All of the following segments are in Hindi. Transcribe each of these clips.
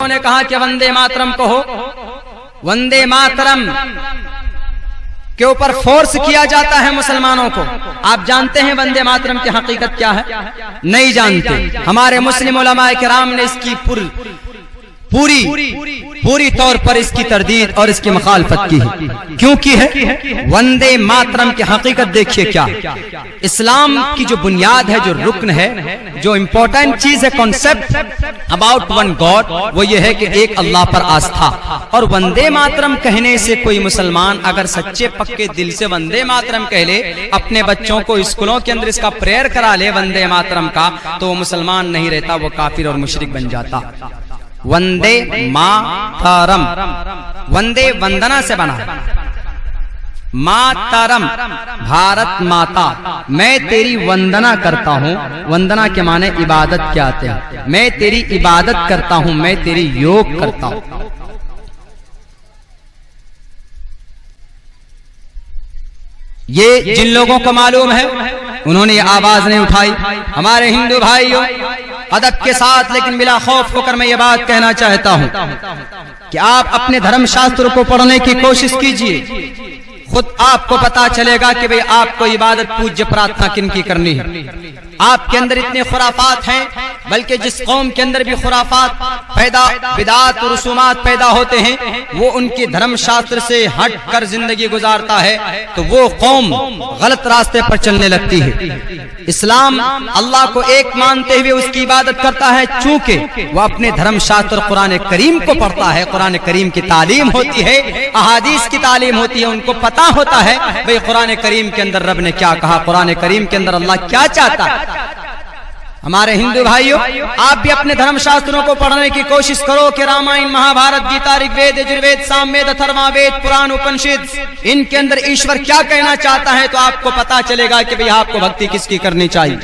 ने कहा कि वंदे मातरम कहो, वंदे मातरम के ऊपर फोर्स किया जाता है मुसलमानों को। आप जानते हैं वंदे मातरम की हकीकत क्या है? नहीं जानते। हमारे मुस्लिम उलमाए किराम ने इसकी पूरी तौर पर इसकी तरदीद और इसकी मुखालफत की है। क्यों की है? वंदे मातरम की हकीकत देखिए क्या। इस्लाम की जो बुनियाद है, जो रुकन है, जो इंपॉर्टेंट चीज है, कॉन्सेप्ट अबाउट वन गॉड, वो ये है कि एक अल्लाह पर आस्था। और वंदे मातरम कहने से कोई मुसलमान अगर सच्चे पक्के दिल से वंदे मातरम कह ले, अपने बच्चों को स्कूलों के अंदर इसका प्रेयर करा ले वंदे मातरम का, तो वो मुसलमान नहीं रहता, वो काफिर और मुशरिक बन जाता। वंदे मातरम, वंदे वंदना से बना, मातरम भारत माता, मैं तेरी वंदना करता हूँ। वंदना के माने इबादत क्या आते हैं? मैं तेरी इबादत करता हूँ, मैं तेरी योग करता हूँ। ये जिन लोगों को मालूम है उन्होंने ये आवाज नहीं उठाई। हमारे हिंदू भाइयों, अदब के साथ लेकिन बिला खौफ होकर मैं ये बात कहना चाहता हूं कि आप अपने धर्म शास्त्र को पढ़ने की कोशिश कीजिए, खुद आपको पता चलेगा कि भाई आपको इबादत पूज्य प्रार्थना किन की करनी है। आपके अंदर इतने खुराफात हैं, बल्कि जिस कौम के अंदर भी खुराफात पैदा, बिदात और रसूमात पैदा होते हैं, वो उनके धर्म शास्त्र से हट कर जिंदगी गुजारता है तो वो कौम गलत रास्ते पर चलने लगती है। इस्लाम अल्लाह को एक मानते हुए उसकी इबादत करता है, चूंकि वह अपने धर्म शास्त्र कुरान करीम को पढ़ता है। कुरान करीम की तालीम होती है, अहादीस की तालीम होती है, उनको पता होता है भाई कुरान करीम के अंदर रब ने क्या कहा, कुरान करीम के अंदर अल्लाह क्या चाहता है। हमारे हिंदू भाइयों, आप भी अपने धर्म शास्त्रों को पढ़ने की कोशिश करो कि रामायण, महाभारत, गीता, ऋग्वेद, यजुर्वेद, सामवेद, अथर्ववेद, पुराण, उपनिषद, इनके अंदर ईश्वर क्या कहना चाहता है, तो आपको पता चलेगा कि भाई आपको भक्ति किसकी करनी चाहिए।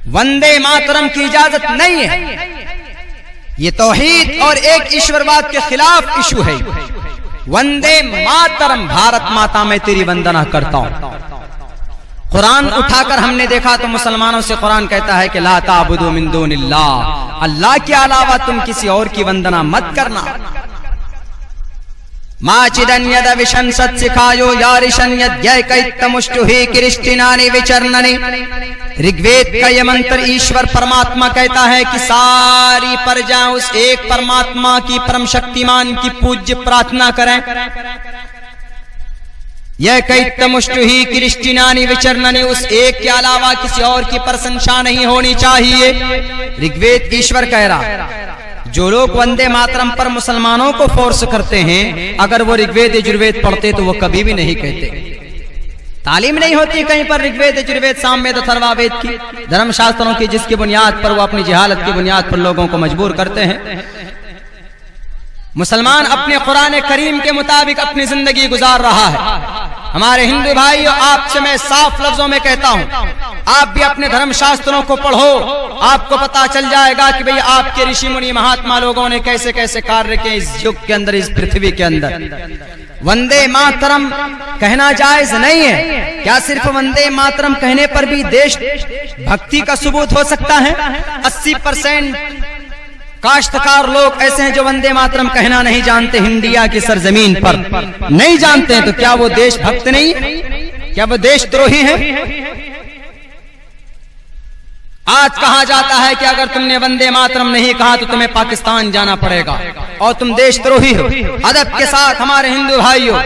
वंदे मातरम की इजाजत नहीं है, ये तौहीद और एक ईश्वरवाद के खिलाफ इशू है। वंदे मातरम, भारत माता मैं तेरी वंदना करता हूं। कुरान उठाकर हमने देखा तो मुसलमानों से कुरान कहता है कि ला ताबुदू मिन दूनिल्लाह, अल्लाह के अलावा तुम किसी और की वंदना मत करना। माचिदन यद विशन सत सिखायो यारिशन यद्यैकैतमुष्टुहि कृष्टिनानि विचरननि। ऋग्वेद का यह मंत्र ईश्वर परमात्मा कहता है कि सारी प्रजा उस एक परमात्मा की, परम शक्तिमान की पूज्य प्रार्थना करें। यह कैतमुष्टुहि कृष्टिनानि विचरननि, उस एक के अलावा किसी और की प्रशंसा नहीं होनी चाहिए। ऋग्वेद ईश्वर कह रहा, जो लोग वंदे मातरम पर मुसलमानों को फोर्स करते हैं, अगर वो ऋग्वेद यजुर्वेद पढ़ते तो वो कभी भी नहीं कहते। तालीम नहीं होती कहीं पर ऋग्वेद यजुर्वेद सामवेद अथर्ववेद की, धर्म शास्त्रों की, जिसकी बुनियाद पर वो अपनी जिहालत की बुनियाद पर लोगों को मजबूर करते हैं। मुसलमान अपने कुरान करीम के मुताबिक अपनी जिंदगी गुजार रहा है। हमारे हिंदू भाइयों, आपसे मैं साफ लफ्जों में कहता हूं, आप भी अपने धर्म शास्त्रों को पढ़ो, आपको पता चल जाएगा कि भाई आपके ऋषि मुनि महात्मा लोगों ने कैसे कैसे कार्य किए इस युग के अंदर, इस पृथ्वी के अंदर। वंदे मातरम कहना जायज नहीं है। क्या सिर्फ वंदे मातरम कहने पर भी देश भक्ति का सबूत हो सकता है? 80% काश्तकार लोग ऐसे हैं जो वंदे मातरम कहना नहीं जानते। इंडिया की सरजमीन पर नहीं जानते हैं, तो क्या वो देशभक्त नहीं? क्या वो देशद्रोही है? आज कहा जाता है कि अगर तुमने वंदे मातरम नहीं कहा तो तुम्हें पाकिस्तान जाना पड़ेगा और तुम देशद्रोही हो। अदब के साथ हमारे हिंदू भाइयों,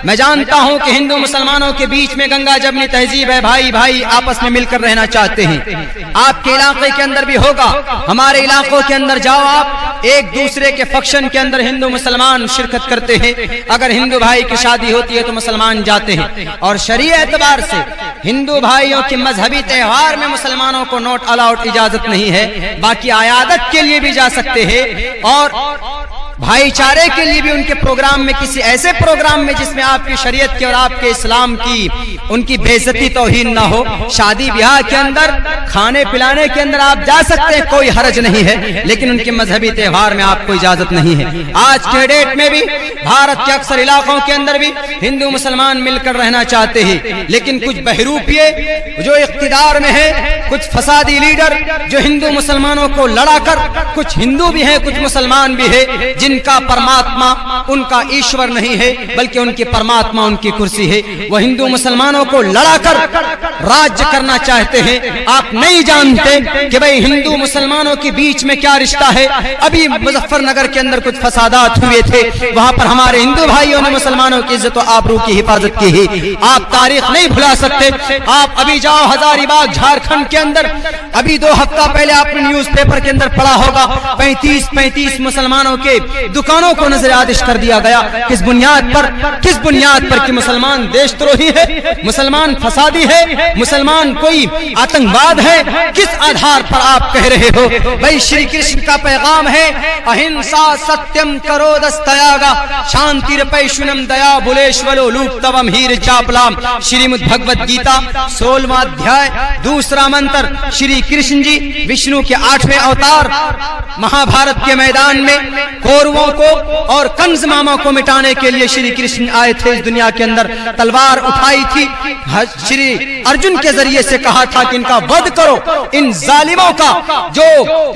मैं जानता हूं कि हिंदू मुसलमानों के बीच में गंगा जमनी तहजीब है, भाई भाई आपस में मिलकर रहना चाहते हैं। आपके इलाके के अंदर भी होगा, हमारे इलाकों के अंदर जाओ आप, एक दूसरे के फंक्शन के अंदर हिंदू मुसलमान शिरकत करते हैं। अगर हिंदू भाई की शादी होती है तो मुसलमान जाते हैं। और शरीय एतबार से हिंदू भाइयों के मजहबी त्योहार में मुसलमानों को नॉट अलाउड, इजाजत नहीं है। बाकी आयादत के लिए भी जा सकते हैं और भाईचारे के लिए भी उनके प्रोग्राम में, किसी ऐसे प्रोग्राम में जिसमें आपकी शरीयत की और आपके इस्लाम की उनकी बेइज्जती तौहीन ना हो। शादी ब्याह के अंदर खाने पिलाने के अंदर आप जा सकते हैं, कोई हरज नहीं है, लेकिन उनके मजहबी त्योहार में आपको इजाजत नहीं है। आज के डेट में भी भारत के अक्सर इलाकों के अंदर भी हिंदू मुसलमान मिलकर रहना चाहते हैं, लेकिन कुछ बहरूपिये जो इख्तिदार में है, कुछ फसादी लीडर जो हिंदू मुसलमानों को लड़ाकर, कुछ हिंदू भी हैं कुछ मुसलमान भी है, जिनका परमात्मा उनका ईश्वर नहीं है बल्कि उनकी परमात्मा उनकी कुर्सी है। वह हिंदू मुसलमानों को लड़ाकर राज्य करना चाहते हैं। आप नहीं जानते कि भाई हिंदू मुसलमानों के बीच में क्या रिश्ता है। अभी मुजफ्फरनगर के अंदर कुछ फसादात हुए थे, वहां पर हमारे हिंदू भाइयों ने मुसलमानों की इज्जत और आबरू की हिफाजत की है। आप तारीख नहीं भुला सकते। आप अभी जाओ हजारीबाग झारखंड के अंदर, अभी 2 हफ्ता पहले आपने न्यूज़पेपर के अंदर पढ़ा होगा, 35 मुसलमानों के दुकानों को नजरआतिश कर दिया गया। किस बुनियाद पर कि मुसलमान देशद्रोही है, मुसलमान फसादी है, मुसलमान कोई आतंकवाद है। किस आधार पर आप कह रहे हो? भाई श्री कृष्ण का पैगाम है अहिंसा सत्यम करो दस्तयागा शांतिरपैशुनम दया बुलेश्वलो लूप तवम हीर चापलाम। श्रीमद् भगवत गीता 16वां अध्याय 2 मंत्र। श्री कृष्ण जी विष्णु के 8वें अवतार महाभारत के मैदान में कौरवों को और कंस मामा को मिटाने के लिए श्री कृष्ण आए थे इस दुनिया के अंदर। तलवार उठाई थी, श्री अर्जुन के जरिए से कहा था कि इनका वध करो, इन जालिमों का, जो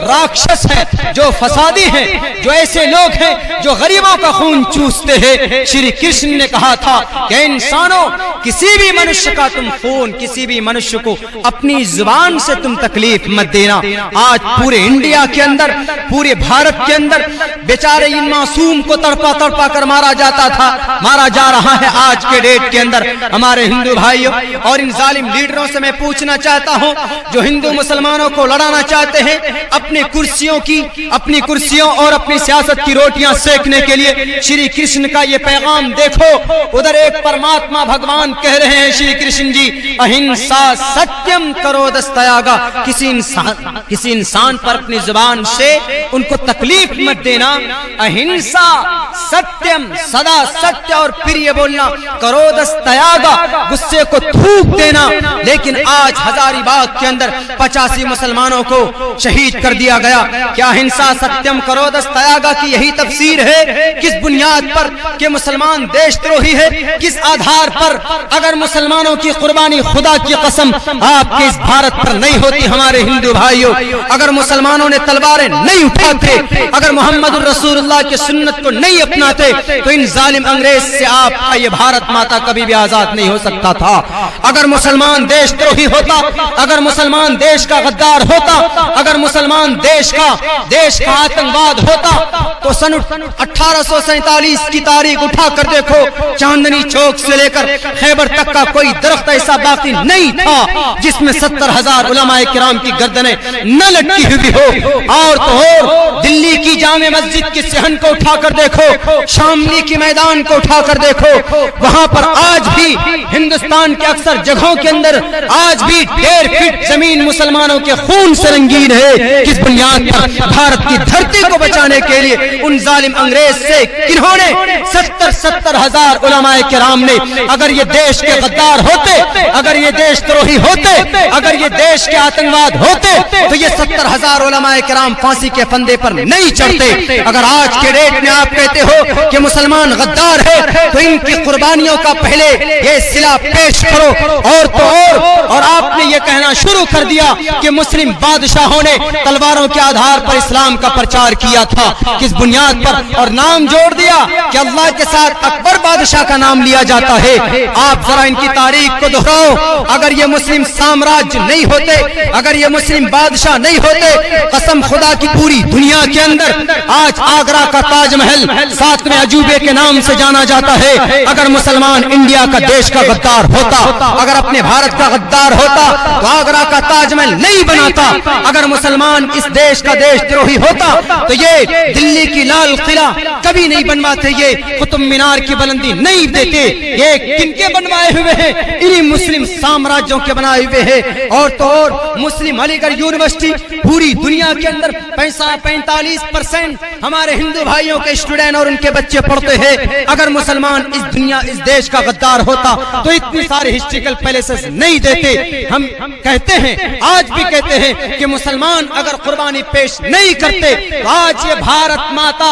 राक्षस है, जो फसादी है, जो ऐसे लोग हैं जो गरीबों का खून चूसते हैं। श्री कृष्ण ने कहा था कि इंसानों, किसी भी मनुष्य का तुम खून, किसी भी मनुष्य को अपनी जुबान से तुम तकलीफ मत देना। आज पूरे इंडिया के अंदर, पूरे भारत के अंदर बेचारे इन मासूम को तड़पा कर मारा जाता था, मारा जा रहा है आज के डेट के अंदर। हमारे हिंदू भाइयों और इन जालिम लीडरों से मैं पूछना चाहता हूं, जो हिंदू मुसलमानों को लड़ाना चाहते हैं अपनी कुर्सियों और अपनी सियासत की रोटियां सेकने के लिए, श्री कृष्ण का ये पैगाम देखो। उधर एक परमात्मा भगवान कह रहे हैं श्री कृष्ण जी, अहिंसा सत्यम करो दस्तयागा। किसी इंसान पर अपनी जुबान से उनको तकलीफ मत देना। अहिंसा सत्यम, सदा सत्य और प्रिय बोलना, करो दस्तयागा, गुस्से को थूक देना। लेकिन आज हजारीबाग के अंदर 85 मुसलमानों को शहीद कर दिया गया। क्या अहिंसा सत्यम करो दस्तयागा की यही तफसीर है? किस बुनियाद पर कि मुसलमान देशद्रोही है? किस आधार पर? अगर मुसलमानों की कुर्बानी, खुदा की कसम, आपके इस भारत पर नहीं होती हमारे हिंदू भाइयों, अगर मुसलमानों ने तलवारें नहीं उठाते, अगर मोहम्मद रसूलुल्लाह की सुन्नत को नहीं अपनाते, तो इन जालिम अंग्रेज से आपका ये भारत माता कभी भी आजाद नहीं हो सकता था। अगर मुसलमान देशद्रोही होता, अगर मुसलमान देश का गद्दार होता, अगर मुसलमान देश का आतंकवाद होता, तो सन 1847 की तारीख उठा कर देखो, चांदनी चौक से लेकर खैबर तक का कोई दरख्त ऐसा बाकी नहीं था जिसमें 70,000 उलमाए किराम की गर्दनें न लटकी हुई हो। और तो और दिल्ली की जामे मस्जिद की सहन को उठाकर देखो, शामली की मैदान को उठाकर देखो, वहां पर आज भी हिंदुस्तान के अक्सर जगहों के अंदर आज भी 1.5 फीट जमीन मुसलमानों के खून से रंगीन है। किस बुनियाद पर? भारत की धरती को बचाने के लिए उन जालिम अंग्रेज से किन्होंने 70,000 उलमाए किराम ने, अगर ये देश के गद्दार होते, अगर ये देशद्रोही होते, अगर ये देश के आतंकवाद होते, तो ये 70,000 उलमाए किराम फांसी के फंदे पर नहीं चढ़ते। अगर आज के डेट में आप कहते हो कि मुसलमान गद्दार है, तो इनकी कुर्बानियों का पहले ये सिला पेश करो। और तो और आपने ये कहना शुरू कर दिया कि मुस्लिम बादशाहों ने तलवारों के आधार पर इस्लाम का प्रचार किया था। किस बुनियाद पर? और नाम जोड़ दिया कि अल्लाह के साथ अकबर बादशाह का नाम लिया जाता है। आप जरा इनकी तारीख को दोहराओ। अगर ये मुस्लिम साम्राज्य नहीं होते, अगर ये मुस्लिम बादशाह नहीं होते, कसम खुदा की पूरी दुनिया के अंदर आज आगरा का ताजमहल 7वें अजूबे के नाम से जाना जाता है। अगर मुसलमान इंडिया का देश का गद्दार होता, अगर अपने भारत का गद्दार होता, तो आगरा का ताजमहल नहीं बनाता। अगर मुसलमान इस देश का देशद्रोही होता, तो ये दिल्ली की लाल किला कभी नहीं बनवाते, ये कुतुब मीनार की बुलंदी नहीं देते। ये किनके बनवाए हुए हैं? इन्हीं मुस्लिम साम्राज्यों के बनाए हुए हैं। और तो और मुस्लिम अलीगढ़ यूनिवर्सिटी पूरी दुनिया के अंदर 45% हमारे हिंदू भाइयों के स्टूडेंट और उनके बच्चे पढ़ते हैं। अगर मुसलमान इस देश का गद्दार होता तो इतनी सारी हिस्ट्रिकल पैलेसेस नहीं देते। हम कहते हैं, आज भी कहते हैं कि मुसलमान अगर कुर्बानी पेश नहीं करते तो आज ये भारत माता,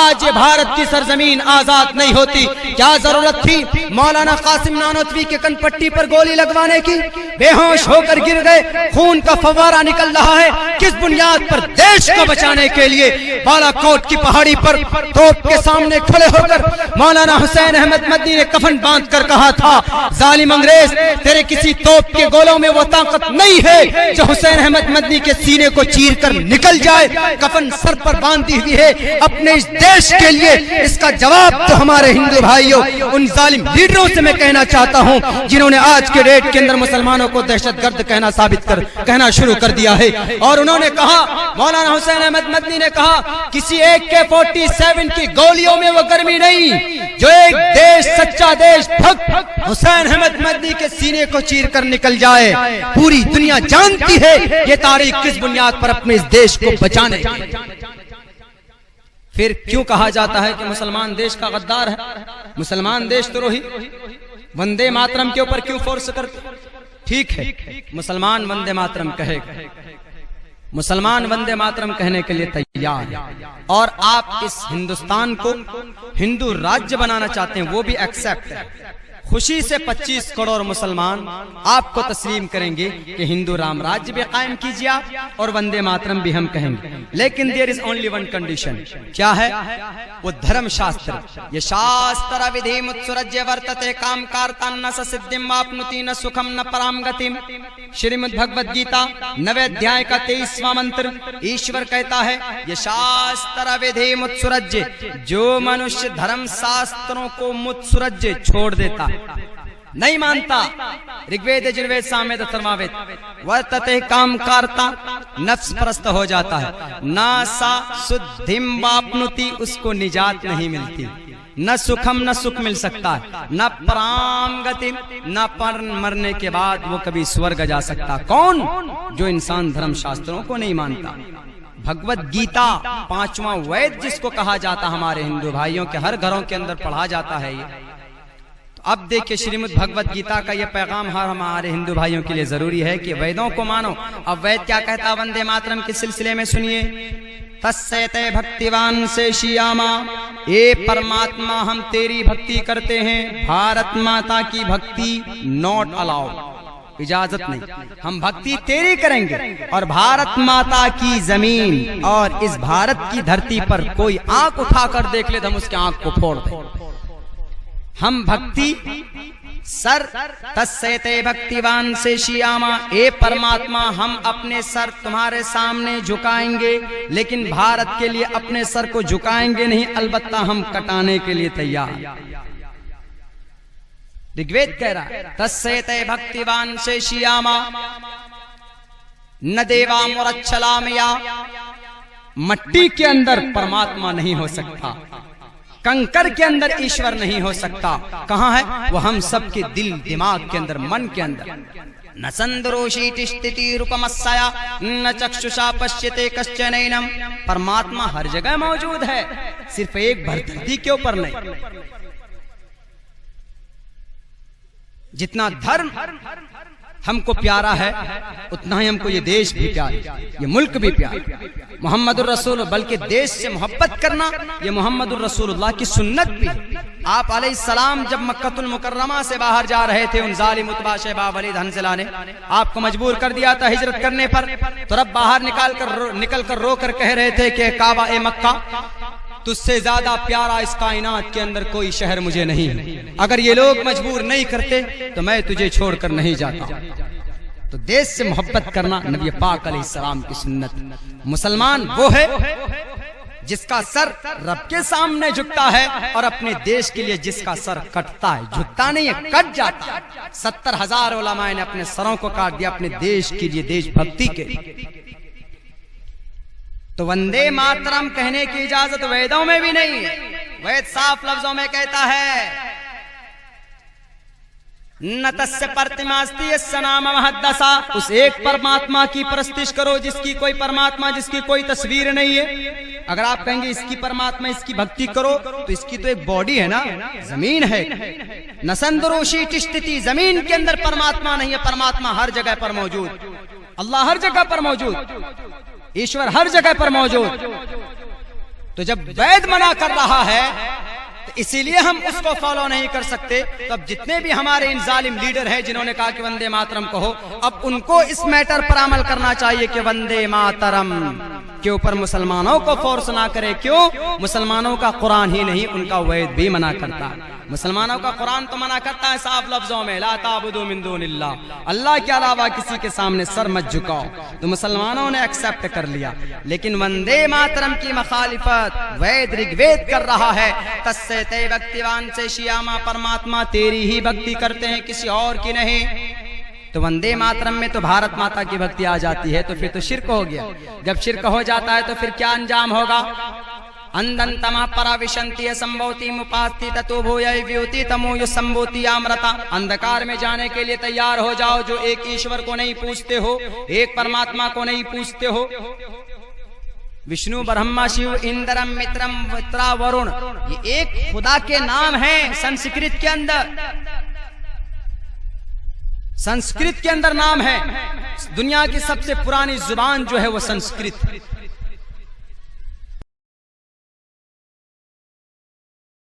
आज ये भारत की सरजमीन आजाद नहीं होती। क्या जरूरत थी मौलाना कासिम नानोतवी के कनपट्टी पर गोली लगवाने की? बेहोश होकर गिर गए, खून का फव्वारा निकल रहा है। किस बुनियाद पर? देश को बचाने के लिए बालाकोट की पहाड़ी पर तोप के सामने खड़े होकर मौलाना हुसैन अहमद मदनी ने कफन बांध कर कहा था, जालिम अंग्रेज, तेरे किसी तोप के गोलों में वो ताकत नहीं है जो हुसैन अहमद मदनी के सीने को चीर कर निकल जाए। कफन सर पर बांधी हुई है अपने इस देश के लिए। इसका जवाब तो हमारे हिंदू भाइयों, उन जालिम लीडरों से मैं कहना चाहता हूं जिन्होंने आज के डेट के अंदर मुसलमानों को दहशतगर्द कहना शुरू कर दिया है। और उन्होंने कहा, मौलाना हुसैन अहमद मदनी ने कहा, किसी AK-47 की गोलियों में वो गर्मी नहीं जो एक देश, सच्चा देश भक्त हुसैन अहमद मदनी के सीने को चीर कर निकल जाए। पूरी दुनिया जानती है ये तारीख किस बुनियाद पर अपने इस देश को बचाने। फिर क्यों कहा जाता है कि मुसलमान देश का गद्दार है, मुसलमान देश द्रोही? वंदे मातरम के ऊपर क्यों फोर्स करते? ठीक है, मुसलमान वंदे मातरम कहेगा, मुसलमान वंदे मातरम कहने के लिए तैयार है, और आप इस हिंदुस्तान को हिंदू राज्य बनाना चाहते हैं, वो भी एक्सेप्ट है। खुशी से 25 करोड़ मुसलमान आपको तस्लीम करेंगे कि हिंदू राम राज्य भी कायम कीजिए आप, और वंदे मातरम भी हम कहेंगे। लेकिन there is only one condition. क्या है वो? धर्म शास्त्र। ये शास्त्र विधि मुत्सुरज्य वर्तते काम कार्ता न सिद्धिम वाप्नुति न सुखम न पराम गतिम। श्रीमद् भगवद गीता 9वें अध्याय का 23वां मंत्र ईश्वर कहता है, ये शास्त्र विधि मुत्सुरज्य, जो मनुष्य धर्म शास्त्रों को मुत्सुरज्य छोड़ देता, नहीं मानता, ऋग्वेद यजुर्वेद सामवेद अथर्ववेद, वर्तते काम कार्ता, नफ्स परस्त हो जाता है, ना सा शुद्धिम वाप्नुति, उसको निजात नहीं मिलती, न सुखम, न सुख मिल सकता है, न पराम गति, न पर मरने के बाद वो कभी स्वर्ग जा सकता। कौन? जो इंसान धर्म शास्त्रों को नहीं मानता। भगवत गीता 5वां वेद जिसको कहा जाता, हमारे हिंदू भाइयों के हर घरों के अंदर पढ़ा जाता है ये। अब देखिए, श्रीमद् भगवत गीता का ये पैगाम हमारे हिंदू भाइयों के लिए जरूरी है कि वेदों को मानो। अब वेद क्या कहता? वंदे मातरम के सिलसिले में सुनिए, तस्सैते भक्तिवान से शियामा, ए परमात्मा हम तेरी भक्ति करते हैं, भारत माता की भक्ति नॉट अलाउड, इजाजत नहीं, हम भक्ति तेरी करेंगे। और भारत माता की जमीन और इस भारत की धरती पर कोई आंख उठाकर देख ले तो हम उसके आंख को फोड़ दें। हम भक्ति सर तस्सैते भक्तिवान से शियामा, ए परमात्मा हम अपने सर तुम्हारे सामने झुकाएंगे, लेकिन भारत के लिए अपने सर को झुकाएंगे नहीं, अलबत्ता हम कटाने के लिए तैयार। ऋग्वेद कह रहा है, तस्सैते भक्तिवान से शियामा न देवा मुरच्छलामया। मट्टी के अंदर परमात्मा नहीं हो सकता, कंकर के अंदर ईश्वर नहीं हो सकता। कहां है वो? हम सबके दिल दिमाग के अंदर, मन के अंदर। न संदरोषी स्थिति रूपमस्या न चक्षुषा पश्यते कश्चनैनम। परमात्मा हर जगह मौजूद है, सिर्फ एक भर धरती के ऊपर नहीं। जितना धर्म हमको प्यारा है उतना ही हमको ये देश भी प्यारा, ये मुल्क भी प्यारा, मोहम्मदुर रसूल, बल्कि देश से मोहब्बत करना ये मोहम्मदुर रसूलुल्लाह की सुन्नत भी। आप अलैहिस्सलाम जब मक्कतुल मुकर्रमा से बाहर जा रहे थे, उन जालिम उत्बा शैबा वलीद हंज़ला ने आपको मजबूर कर दिया था हिजरत करने पर, तो रब बाहर निकल कर रो कर कह रहे थे कि काबा ए मक्का, तुझसे ज्यादा प्यारा इस कायनात के अंदर कोई शहर मुझे नहीं है। अगर ये लोग मजबूर नहीं करते तो मैं तुझे छोड़कर नहीं जाता। तो देश से मोहब्बत करना नबी पाक अलैहिस्सलाम की सुन्नत। मुसलमान वो है जिसका सर रब के सामने झुकता है और अपने देश के लिए जिसका सर कटता है, झुकता नहीं है, कट जाता है। 70,000 उलमाए ने अपने सरों को काट दिया अपने देश के लिए, देशभक्ति के लिए। तो वंदे मातरम कहने की इजाजत वेदों में भी नहीं है। वेद साफ लफ्जों में कहता है, न तस्य प्रतिमास्ति यस्य नाम महद्दसा, उस एक परमात्मा की प्रस्तिश करो जिसकी कोई परमात्मा, जिसकी कोई तस्वीर नहीं है। अगर आप कहेंगे इसकी परमात्मा, इसकी भक्ति करो, तो इसकी तो एक बॉडी है ना, जमीन है। न संदरोशी स्थिति, जमीन के अंदर परमात्मा नहीं है, परमात्मा हर जगह पर मौजूद, अल्लाह हर जगह पर मौजूद, ईश्वर हर जगह पर मौजूद। तो जब वैद मना कर रहा है तो इसीलिए हम उसको फॉलो नहीं कर सकते। तो अब जितने भी हमारे इन जालिम लीडर हैं जिन्होंने कहा कि वंदे मातरम कहो, अब उनको इस मैटर पर अमल करना चाहिए कि वंदे मातरम के ऊपर मुसलमानों को फोर्स ना करे। क्यों? मुसलमानों का कुरान ही नहीं, उनका वैद भी मना करता है। मुसलमानों का कुरान तो मना करता है साफ लफ्जों में, ला ताबुदू मिन दूनिल्लाह, अल्लाह के अलावा किसी के सामने सर मत झुकाओ। तो मुसलमानों ने एक्सेप्ट कर लिया, लेकिन वंदे मातरम की मखालिफत वैद ऋग्वेद कर रहा है। तस्से ते भक्तिवान से शियामा, परमात्मा तेरी ही भक्ति करते हैं, किसी और की नहीं। तो वंदे मातरम में तो भारत माता की भक्ति आ जाती है, तो फिर तो शिर्क हो गया। जब शिर्क हो जाता है तो फिर क्या अंजाम होगा? अंधंतमा पराविशंति संभवती मुपास्ति ततो भूय व्योति तमो संभूति अमृता। अंधकार में जाने के लिए तैयार हो जाओ, जो एक ईश्वर को नहीं पूछते हो, एक परमात्मा को नहीं पूछते हो। विष्णु ब्रह्मा शिव इंद्रम मित्रम मित्रा वरुण, ये एक खुदा के नाम है संस्कृत के अंदर, संस्कृत के अंदर नाम है। दुनिया की सबसे पुरानी जुबान जो है वो संस्कृत।